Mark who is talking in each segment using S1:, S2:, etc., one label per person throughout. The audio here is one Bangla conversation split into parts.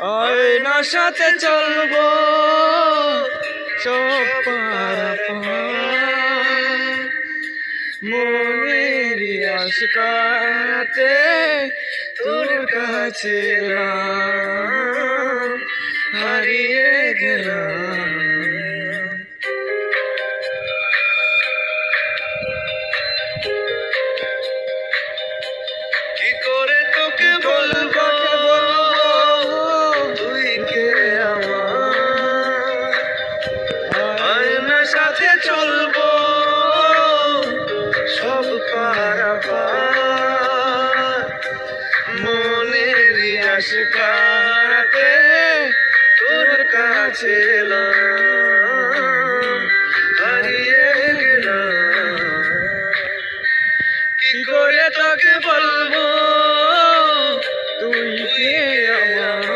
S1: আয়নার সাথে চলবো সব পারাপার, মনের আশকাতে তোর কাছে এলাম, হারিয়ে গেলাম। কি করে তোকে বলবো তুই কে আমার, আয়নার সাথে চলবো সব পারাপার, মনের আশকাতে তোর কাছে এলাম, হারিয়ে গেলাম। কি করে তোকে বলবো তুই কে আমার।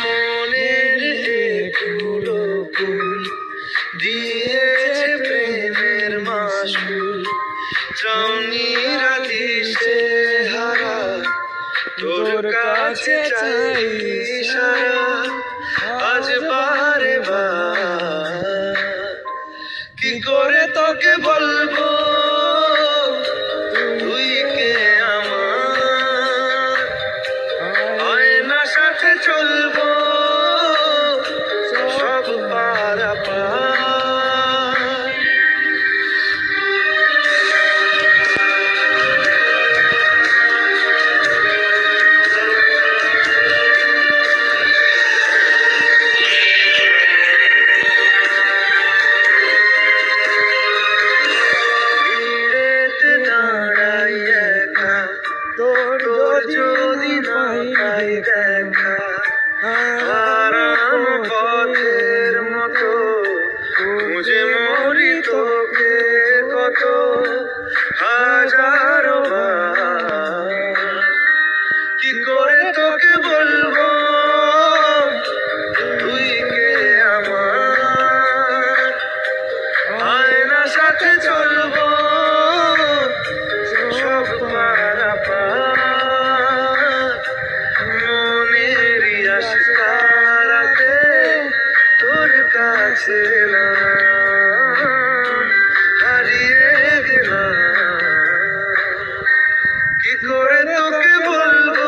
S1: মনের একুলো ফুল দিয়েছে প্রেমের মাসুল, চাউনি রাতি সে হারা তোর কাছে চাই সারা, আজ বারে বার। কি করে তোকে বলবো তুই কে আমার, আয়নার সাথে চলবো সব পারাপার। ভিড়েতে দাঁড়াই একা তোর যদি না পাই দেখা, হারানো পথের মতো খুঁজে মরি তোকে কত হাজারো বার। কি করে তোকে বলবো তুই কে আমার, আয়নার সাথে চলবো সব পারাপার, মনের আশকাতে তোর কাছে এলাম, হারিয়ে গেলাম। কি করে তোকে বলবো